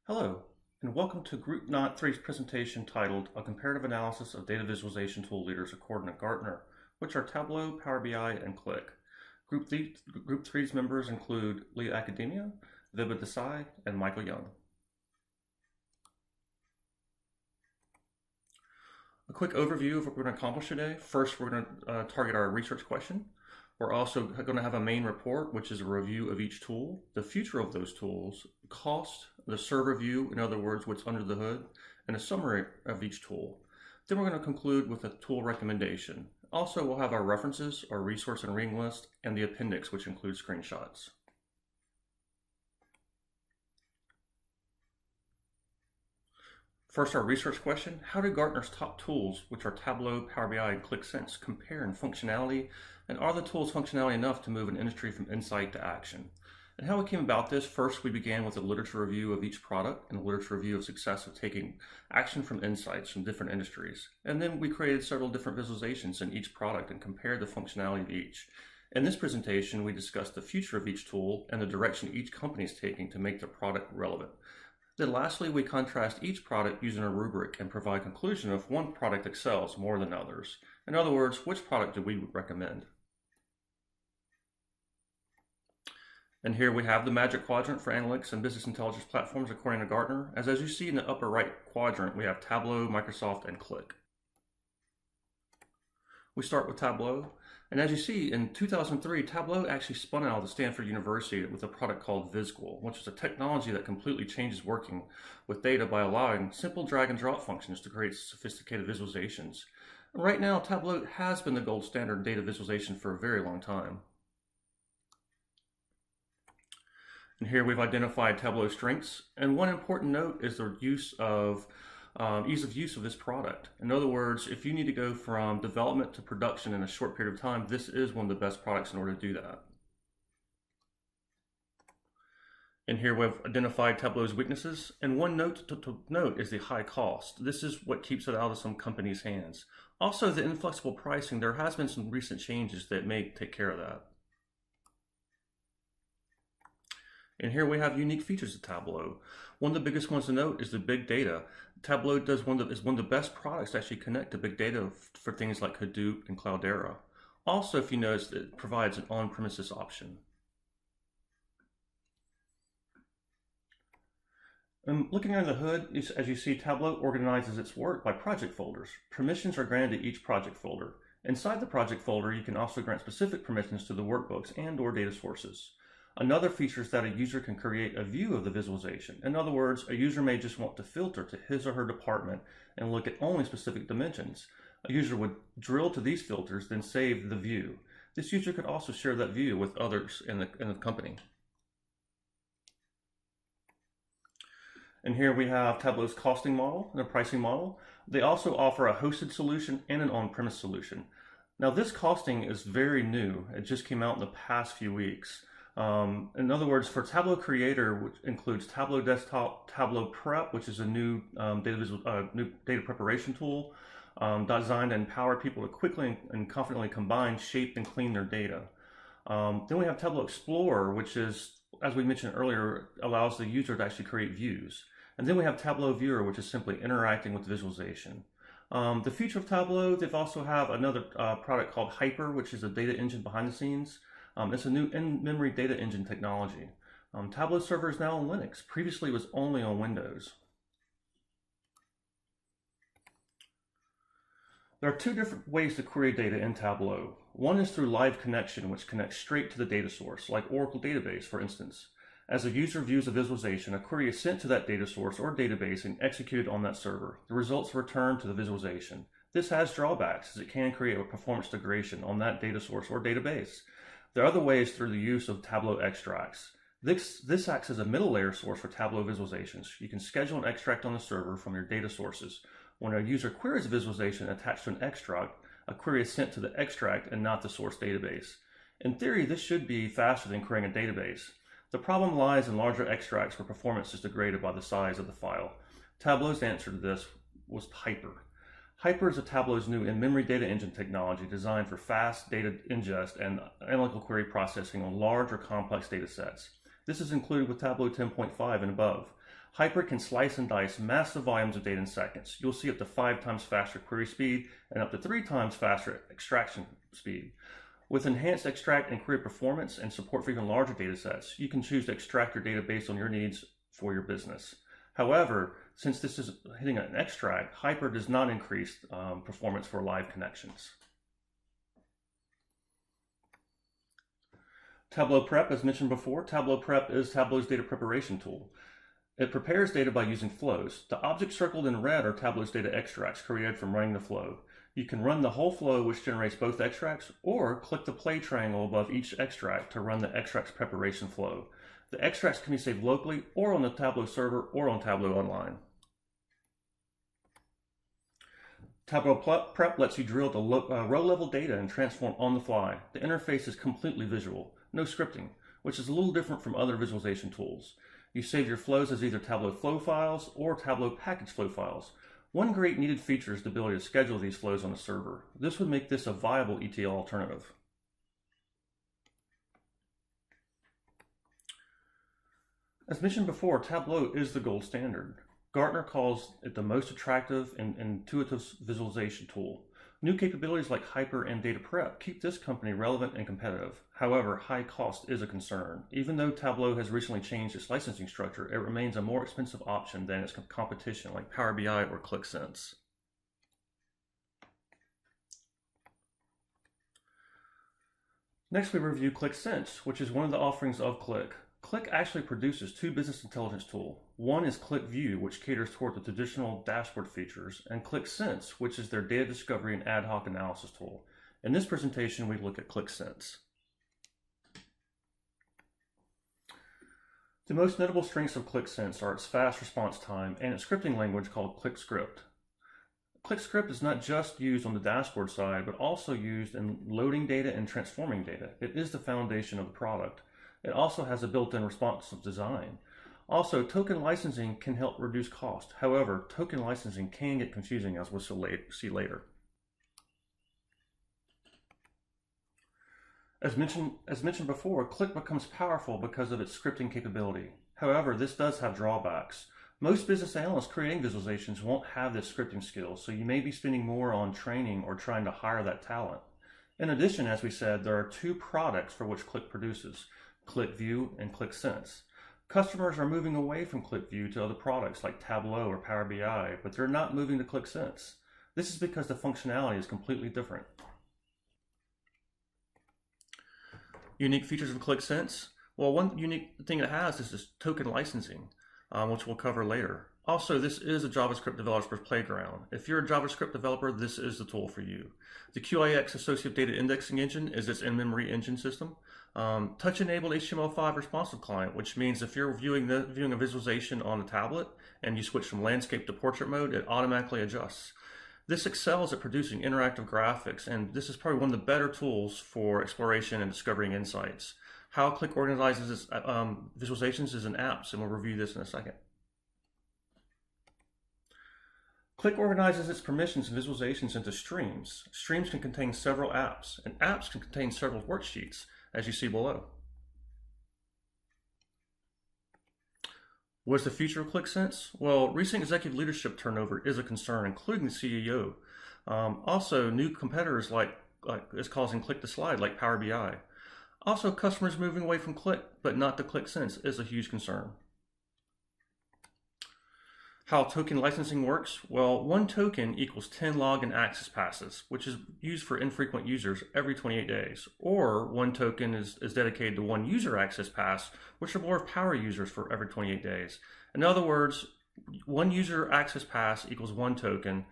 Hello, and welcome to Group 3's presentation titled A Comparative Analysis of Data Visualization Tool Leaders According to Gartner, which are Tableau, Power BI, and Qlik. Group 3's members include Leah Academia, Vibha Desai, and Michael Young. A quick overview of what we're going to accomplish today. First, we're going to target our research question. We're also going to have a main report, which is a review of each tool, the future of those tools, cost, the server view, in other words, what's under the hood, and a summary of each tool. Then we're going to conclude with a tool recommendation. Also, we'll have our references, our resource and reading list, and the appendix, which includes screenshots. First, our research question: how do Gartner's top tools, which are Tableau, Power BI, and Qlik Sense, compare in functionality, and are the tools functionality enough to move an industry from insight to action? And how we came about this: first, we began with a literature review of each product and a literature review of success of taking action from insights from different industries. And then we created several different visualizations in each product and compared the functionality of each. In this presentation, we discussed the future of each tool and the direction each company is taking to make their product relevant. Then lastly, we contrast each product using a rubric and provide conclusion if one product excels more than others. In other words, which product do we recommend? And here we have the Magic Quadrant for analytics and business intelligence platforms according to Gartner. As you see in the upper right quadrant, we have Tableau, Microsoft, and Qlik. We start with Tableau. And as you see, in 2003, Tableau actually spun out of Stanford University with a product called VizQual, which is a technology that completely changes working with data by allowing simple drag and drop functions to create sophisticated visualizations. And right now, Tableau has been the gold standard in data visualization for a very long time. And here we've identified Tableau's strengths. And one important note is the use of ease of use of this product. In other words, if you need to go from development to production in a short period of time, this is one of the best products in order to do that. And here we've identified Tableau's weaknesses. And one note to note is the high cost. This is what keeps it out of some companies' hands. Also, the inflexible pricing. There has been some recent changes that may take care of that. And here we have unique features of Tableau. One of the biggest ones to note is the big data. Tableau is one of the best products to actually connect to big data for things like Hadoop and Cloudera. Also, if you notice, it provides an on-premises option. Looking under the hood, as you see, Tableau organizes its work by project folders. Permissions are granted to each project folder. Inside the project folder, you can also grant specific permissions to the workbooks and/or data sources. Another feature is that a user can create a view of the visualization. In other words, a user may just want to filter to his or her department and look at only specific dimensions. A user would drill to these filters, then save the view. This user could also share that view with others in the company. And here we have Tableau's costing model and a pricing model. They also offer a hosted solution and an on-premise solution. Now, this costing is very new. It just came out in the past few weeks. In other words, for Tableau Creator, which includes Tableau Desktop, Tableau Prep, which is a new data preparation tool designed to empower people to quickly and confidently combine, shape, and clean their data. Then we have Tableau Explorer, which is, as we mentioned earlier, allows the user to actually create views. And then we have Tableau Viewer, which is simply interacting with the visualization. The future of Tableau, they've also have another product called Hyper, which is a data engine behind the scenes. It's a new in-memory data engine technology. Tableau Server is now on Linux. Previously, it was only on Windows. There are two different ways to query data in Tableau. One is through live connection, which connects straight to the data source, like Oracle database, for instance. As a user views a visualization, a query is sent to that data source or database and executed on that server. The results are returned to the visualization. This has drawbacks, as it can create a performance degradation on that data source or database. There are other ways through the use of Tableau extracts. This acts as a middle layer source for Tableau visualizations. You can schedule an extract on the server from your data sources. When a user queries a visualization attached to an extract, a query is sent to the extract and not the source database. In theory, this should be faster than querying a database. The problem lies in larger extracts where performance is degraded by the size of the file. Tableau's answer to this was Hyper. Hyper is a Tableau's new in-memory data engine technology designed for fast data ingest and analytical query processing on large or complex data sets. This is included with Tableau 10.5 and above. Hyper can slice and dice massive volumes of data in seconds. You'll see up to 5 times faster query speed and up to 3 times faster extraction speed. With enhanced extract and query performance and support for even larger data sets, you can choose to extract your data based on your needs for your business. However, since this is hitting an extract, Hyper does not increase performance for live connections. Tableau Prep, as mentioned before, Tableau Prep is Tableau's data preparation tool. It prepares data by using flows. The objects circled in red are Tableau's data extracts created from running the flow. You can run the whole flow, which generates both extracts, or click the play triangle above each extract to run the extracts preparation flow. The extracts can be saved locally or on the Tableau server or on Tableau Online. Tableau Prep lets you drill the row-level data and transform on the fly. The interface is completely visual, no scripting, which is a little different from other visualization tools. You save your flows as either Tableau flow files or Tableau package flow files. One great needed feature is the ability to schedule these flows on a server. This would make this a viable ETL alternative. As mentioned before, Tableau is the gold standard. Gartner calls it the most attractive and intuitive visualization tool. New capabilities like Hyper and Data Prep keep this company relevant and competitive. However, high cost is a concern. Even though Tableau has recently changed its licensing structure, it remains a more expensive option than its competition like Power BI or ClickSense. Next, we review ClickSense, which is one of the offerings of Qlik. Qlik actually produces 2 business intelligence tools. One is QlikView, which caters toward the traditional dashboard features, and ClickSense, which is their data discovery and ad hoc analysis tool. In this presentation, we look at ClickSense. The most notable strengths of ClickSense are its fast response time and its scripting language called QlikScript. QlikScript is not just used on the dashboard side, but also used in loading data and transforming data. It is the foundation of the product. It also has a built-in responsive design. Also, token licensing can help reduce cost. However, token licensing can get confusing, as we'll see later. As mentioned before, Qlik becomes powerful because of its scripting capability. However, this does have drawbacks. Most business analysts creating visualizations won't have this scripting skills, so you may be spending more on training or trying to hire that talent. In addition, as we said, there are 2 products for which Qlik produces: QlikView and ClickSense. Customers are moving away from QlikView to other products like Tableau or Power BI, but they're not moving to ClickSense. This is because the functionality is completely different. Unique features of ClickSense. Well, one unique thing it has is this token licensing, which we'll cover later. Also, this is a JavaScript developer's playground. If you're a JavaScript developer, this is the tool for you. The QIX Associative Data Indexing Engine is its in-memory engine system. Touch-enabled HTML5 responsive client, which means if you're viewing a visualization on a tablet and you switch from landscape to portrait mode, it automatically adjusts. This excels at producing interactive graphics, and this is probably one of the better tools for exploration and discovering insights. How Qlik organizes its visualizations is in apps, and we'll review this in a second. Qlik organizes its permissions and visualizations into streams. Streams can contain several apps, and apps can contain several worksheets, as you see below. What's the future of ClickSense? Well, recent executive leadership turnover is a concern, including the CEO. Also, new competitors is causing Qlik to slide, like Power BI. Also, customers moving away from Qlik, but not to ClickSense, is a huge concern. How token licensing works? Well, 1 token equals 10 login access passes, which is used for infrequent users every 28 days. Or 1 token is dedicated to 1 user access pass, which are more of power users for every 28 days. In other words, 1 user access pass equals 1 token.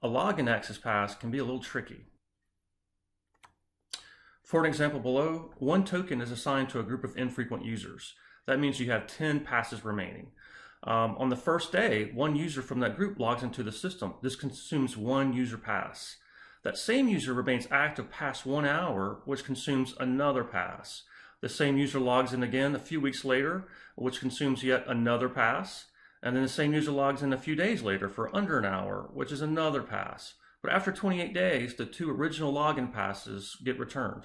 A login access pass can be a little tricky. For an example below, 1 token is assigned to a group of infrequent users. That means you have 10 passes remaining. On the first day, 1 user from that group logs into the system. This consumes 1 user pass. That same user remains active past 1 hour, which consumes another pass. The same user logs in again a few weeks later, which consumes yet another pass. And then the same user logs in a few days later for under an hour, which is another pass. But after 28 days, the 2 original login passes get returned.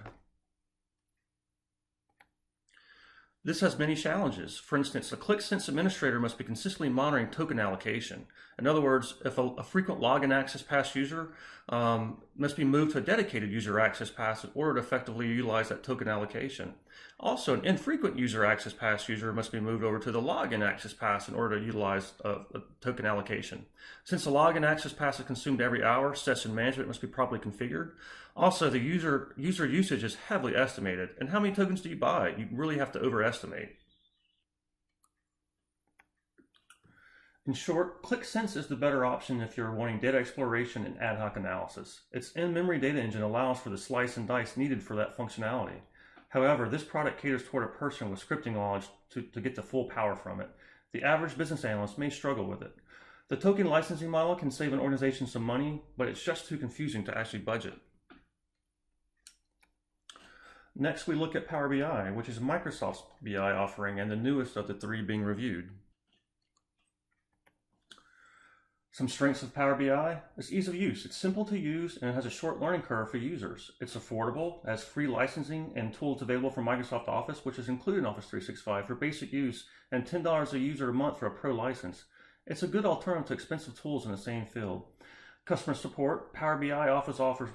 This has many challenges. For instance, a ClickSense administrator must be consistently monitoring token allocation. In other words, if a frequent login access pass user must be moved to a dedicated user access pass in order to effectively utilize that token allocation. Also, an infrequent user access pass user must be moved over to the login access pass in order to utilize a token allocation. Since the login access pass is consumed every hour, session management must be properly configured. Also, the user usage is heavily estimated. And how many tokens do you buy? You really have to overestimate. In short, ClickSense is the better option if you're wanting data exploration and ad hoc analysis. Its in-memory data engine allows for the slice and dice needed for that functionality. However, this product caters toward a person with scripting knowledge to get the full power from it. The average business analyst may struggle with it. The token licensing model can save an organization some money, but it's just too confusing to actually budget. Next, we look at Power BI, which is Microsoft's BI offering and the newest of the three being reviewed. Some strengths of Power BI is ease of use. It's simple to use and it has a short learning curve for users. It's affordable, has free licensing and tools available from Microsoft Office, which is included in Office 365 for basic use, and $10 a user a month for a pro license. It's a good alternative to expensive tools in the same field. Customer support. Power BI offers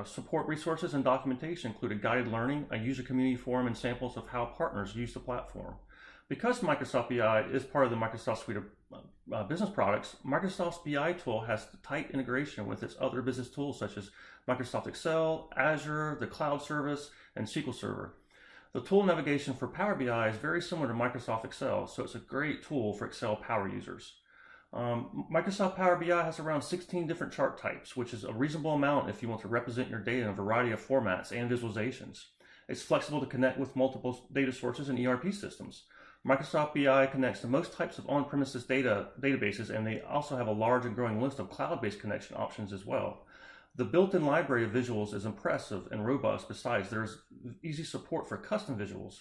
support resources and documentation, including guided learning, a user community forum, and samples of how partners use the platform. Because Microsoft BI is part of the Microsoft suite of business products, Microsoft's BI tool has tight integration with its other business tools such as Microsoft Excel, Azure, the Cloud Service, and SQL Server. The tool navigation for Power BI is very similar to Microsoft Excel, so it's a great tool for Excel Power users. Microsoft Power BI has around 16 different chart types, which is a reasonable amount if you want to represent your data in a variety of formats and visualizations. It's flexible to connect with multiple data sources and ERP systems. Microsoft BI connects to most types of on-premises databases, and they also have a large and growing list of cloud-based connection options as well. The built-in library of visuals is impressive and robust. Besides, there's easy support for custom visuals.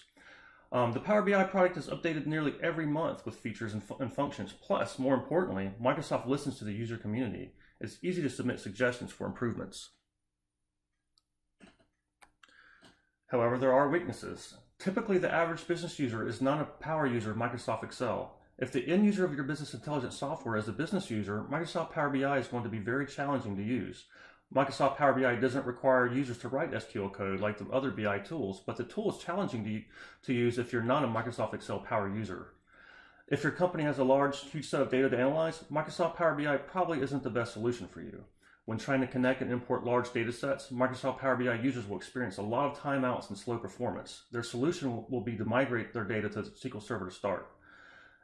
The Power BI product is updated nearly every month with features and functions. Plus, more importantly, Microsoft listens to the user community. It's easy to submit suggestions for improvements. However, there are weaknesses. Typically, the average business user is not a power user of Microsoft Excel. If the end user of your business intelligence software is a business user, Microsoft Power BI is going to be very challenging to use. Microsoft Power BI doesn't require users to write SQL code like the other BI tools, but the tool is challenging to use if you're not a Microsoft Excel Power user. If your company has a huge set of data to analyze, Microsoft Power BI probably isn't the best solution for you. When trying to connect and import large data sets, Microsoft Power BI users will experience a lot of timeouts and slow performance. Their solution will be to migrate their data to SQL Server to start.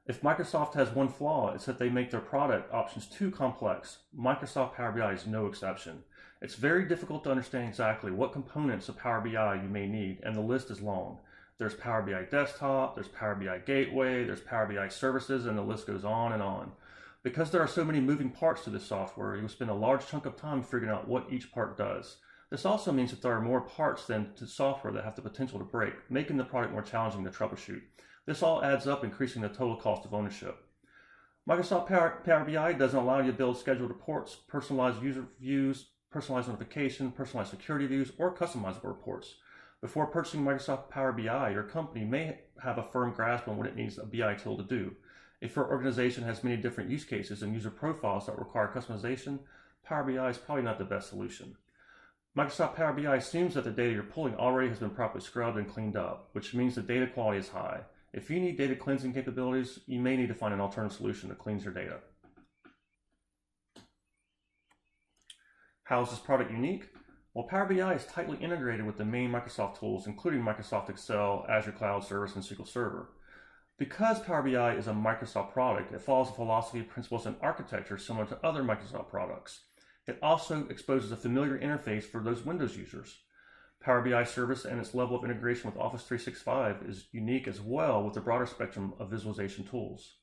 If Microsoft has one flaw, it's that they make their product options too complex. Microsoft Power BI is no exception. It's very difficult to understand exactly what components of Power BI you may need, and the list is long. There's Power BI Desktop, there's Power BI Gateway, there's Power BI Services, and the list goes on and on. Because there are so many moving parts to this software, you'll spend a large chunk of time figuring out what each part does. This also means that there are more parts than to software that have the potential to break, making the product more challenging to troubleshoot. This all adds up, increasing the total cost of ownership. Microsoft Power BI doesn't allow you to build scheduled reports, personalized user views, personalized notification, personalized security views, or customizable reports. Before purchasing Microsoft Power BI, your company may have a firm grasp on what it needs a BI tool to do. If your organization has many different use cases and user profiles that require customization, Power BI is probably not the best solution. Microsoft Power BI assumes that the data you're pulling already has been properly scrubbed and cleaned up, which means the data quality is high. If you need data cleansing capabilities, you may need to find an alternative solution that cleans your data. How is this product unique? Well, Power BI is tightly integrated with the main Microsoft tools, including Microsoft Excel, Azure Cloud Service, and SQL Server. Because Power BI is a Microsoft product, it follows a philosophy, principles, and architecture similar to other Microsoft products. It also exposes a familiar interface for those Windows users. Power BI Service and its level of integration with Office 365 is unique as well with a broader spectrum of visualization tools.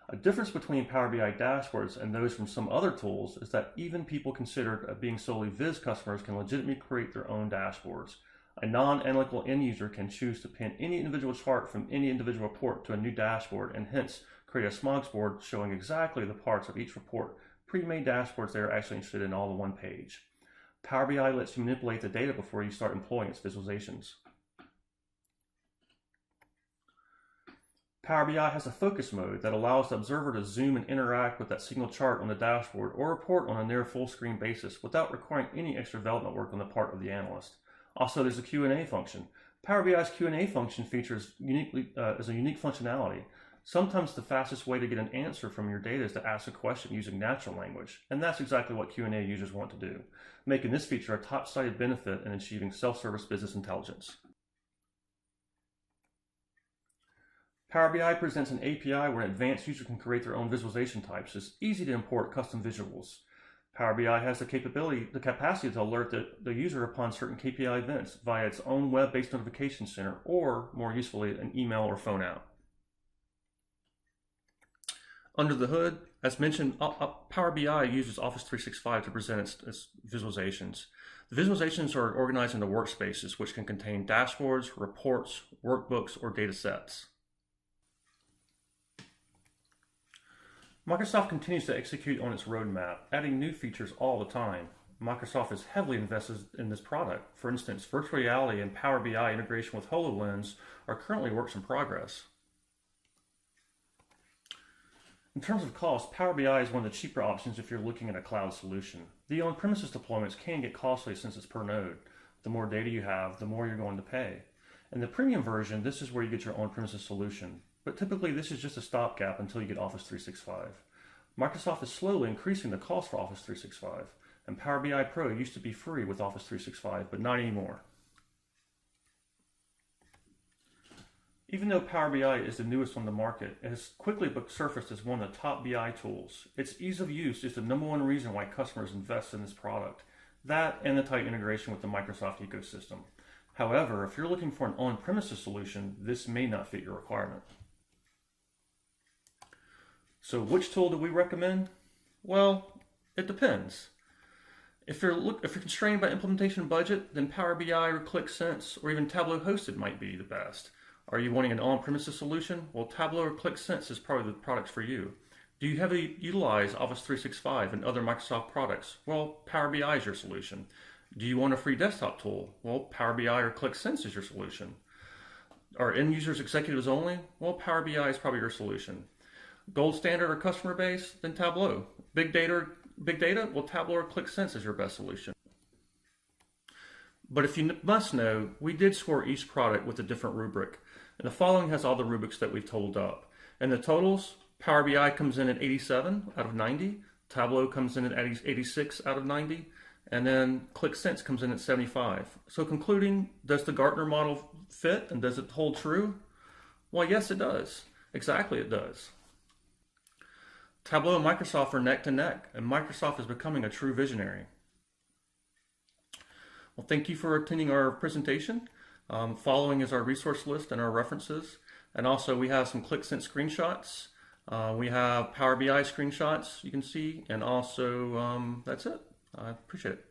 A difference between Power BI dashboards and those from some other tools is that even people considered being solely Viz customers can legitimately create their own dashboards. A non-analytical end user can choose to pin any individual chart from any individual report to a new dashboard and hence create a smorgasbord showing exactly the parts of each report, pre-made dashboards they are actually interested in all on one page. Power BI lets you manipulate the data before you start employing its visualizations. Power BI has a focus mode that allows the observer to zoom and interact with that single chart on the dashboard or report on a near full screen basis without requiring any extra development work on the part of the analyst. Also, there's a Q&A function. Power BI's Q&A function features is a unique functionality. Sometimes the fastest way to get an answer from your data is to ask a question using natural language, and that's exactly what Q&A users want to do, making this feature a top-cited benefit in achieving self-service business intelligence. Power BI presents an API where an advanced user can create their own visualization types. It's easy to import custom visuals. Power BI has the capacity to alert the user upon certain KPI events via its own web-based notification center, or more usefully, an email or phone app. Under the hood, as mentioned, Power BI uses Office 365 to present its visualizations. The visualizations are organized into workspaces, which can contain dashboards, reports, workbooks, or data sets. Microsoft continues to execute on its roadmap, adding new features all the time. Microsoft is heavily invested in this product. For instance, virtual reality and Power BI integration with HoloLens are currently works in progress. In terms of cost, Power BI is one of the cheaper options if you're looking at a cloud solution. The on-premises deployments can get costly since it's per node. The more data you have, the more you're going to pay. In the premium version, this is where you get your on-premises solution. But typically, this is just a stopgap until you get Office 365. Microsoft is slowly increasing the cost for Office 365, and Power BI Pro used to be free with Office 365, but not anymore. Even though Power BI is the newest on the market, it has quickly surfaced as one of the top BI tools. Its ease of use is the #1 reason why customers invest in this product. That and the tight integration with the Microsoft ecosystem. However, if you're looking for an on-premises solution, this may not fit your requirement. So which tool do we recommend? Well, it depends. If you're constrained by implementation budget, then Power BI or ClickSense or even Tableau Hosted might be the best. Are you wanting an on-premises solution? Well, Tableau or ClickSense is probably the products for you. Do you heavily utilize Office 365 and other Microsoft products? Well, Power BI is your solution. Do you want a free desktop tool? Well, Power BI or ClickSense is your solution. Are end users executives only? Well, Power BI is probably your solution. Gold standard or customer base? Then Tableau. Big data? Well, Tableau or ClickSense is your best solution. But if you must know, we did score each product with a different rubric. And the following has all the rubrics that we've totaled up. And the totals, Power BI comes in at 87 out of 90. Tableau comes in at 86 out of 90. And then ClickSense comes in at 75. So concluding, does the Gartner model fit and does it hold true? Well, yes, it does. Exactly, it does. Tableau and Microsoft are neck to neck, and Microsoft is becoming a true visionary. Well, thank you for attending our presentation. Following is our resource list and our references. And also we have some ClickSense screenshots. We have Power BI screenshots you can see. And also, that's it. I appreciate it.